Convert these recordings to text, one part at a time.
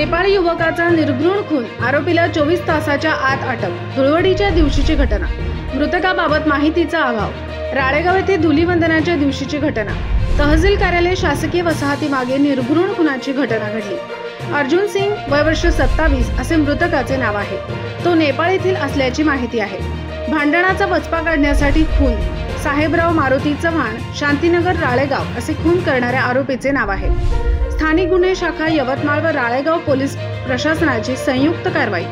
नेपाळी युवकाचा निर्घृण खून, आरोपीला 24 तासाच्या आत अटक. धुळवडीच्या दिवशीची घटना. मृतकाबाबत माहितीचा अभाव. राळेगाव येथे धुलीवंदनाच्या दिवशीची घटना. तहसील कार्यालय शासकीय वसाहती मागे निर्घृण खुनाची घटना घडली. अर्जुन सिंग, वय वर्ष 27 असे मृतकाचे नाव आहे. तो नेपाळ येथील असल्याची माहिती आहे. भांडणाचा वचपा काढण्यासाठी खून. साहेबराव मारुती चव्हाण, शांतीनगर, राळेगाव असे खून करणाऱ्या आरोपीचे नाव आहे. स्थानिक गुन्हे शाखा यवतमाळ व राळेगाव पोलीस प्रशासनाची संयुक्त कारवाई.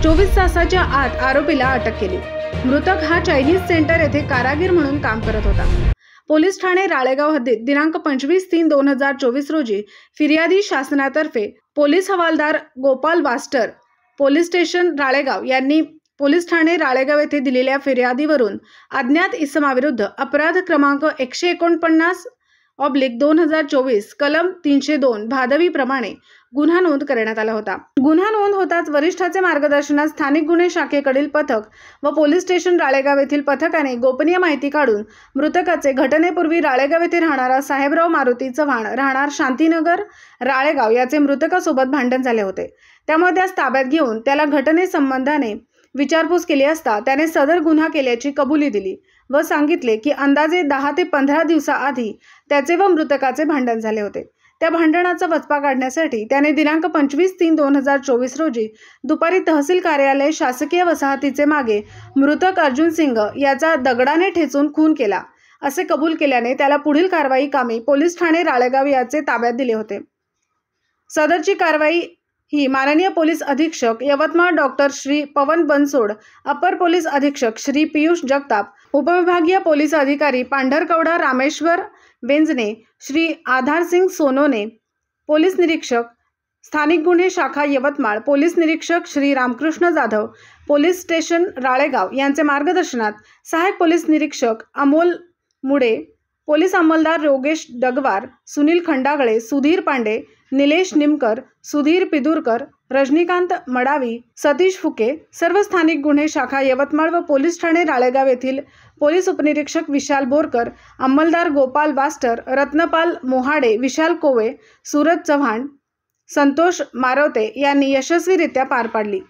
24 तासाच्या आत आरोपीला अटक केली. मृतक हा चायनीज सेंटर येथे कारागीर म्हणून काम करत होता. पोलीस ठाणे राळेगाव हद्दीत दिनांक 25/3/2024 रोजी फिर्यादी शासनातर्फे पोलीस हवालदार Gopal bastard, police station Ralegaon यांनी पोलीस ठाणे राळेगाव येथे दिलेल्या फिर्यादीवरून अज्ञात इसमाविरुद्ध अपराध क्रमांक 149/2024 कलम 302 भादवी प्रमाणे गुन्हा नोंद करण्यात आला होता. गुन्हा नोंद होताच वरिष्ठाचे मार्गदर्शनात स्थानिक गुन्हे शाखेकडील पथक व पोलीस स्टेशन राळेगाव येथील पथकाने गोपनीय माहिती काढून मृतकाचे घटनेपूर्वी राळेगाव येथे राहणारा साहेबराव मारुती चव्हाण, राहणार शांतीनगर, राळेगाव याचे मृतकासोबत भांडण झाले होते. त्यामुळे त्यास ताब्यात घेऊन त्याला घटनेसंबंधाने विचारपूस केली असता त्याने सदर गुन्हा केल्याची कबुली दिली व सांगितले की अंदाजे 10 ते 15 दिवसाआधी त्याचे व मृतकाचे भांडण झाले होते. त्या भांडणाचा वचपा काढण्यासाठी त्याने दिनांक 25/3/2024 रोजी दुपारी तहसील कार्यालय शासकीय वसाहतीचे मागे मृतक अर्जुन सिंग याचा दगडाने ठेचून खून केला असे कबूल केल्याने त्याला पुढील कारवाई कामी पोलीस ठाणे राळेगाव याचे ताब्यात दिले होते. सदरची कारवाई ही माननीय पोलीस अधीक्षक यवतमाळ डॉक्टर श्री पवन बनसोड, अपर पोलीस अधीक्षक श्री पियुष जगताप, उपविभागीय पोलीस अधिकारी पांढरकवडा रामेश्वर बेंजने, श्री आधारसिंग सोनोने, पोलीस निरीक्षक स्थानिक गुन्हे शाखा यवतमाळ, पोलीस निरीक्षक श्री रामकृष्ण जाधव, पोलीस स्टेशन राळेगाव यांचे मार्गदर्शनात सहाय्यक पोलीस निरीक्षक अमोल मुडे, पोलीस अंमलदार योगेश डगवार, सुनील खंडागळे, सुधीर पांडे, निलेश निमकर, सुधीर पिदुरकर, रजनीकांत मडावी, सतीश फुके, सर्व स्थानिक गुन्हे शाखा यवतमाळ व पोलीस ठाणे राळेगाव येथील पोलीस उपनिरीक्षक विशाल बोरकर, अंमलदार गोपाल बास्टर, रत्नपाल मोहाडे, विशाल कोवे, सूरज चव्हाण, संतोष मारवते यांनी यशस्वीरित्या पार पाडली.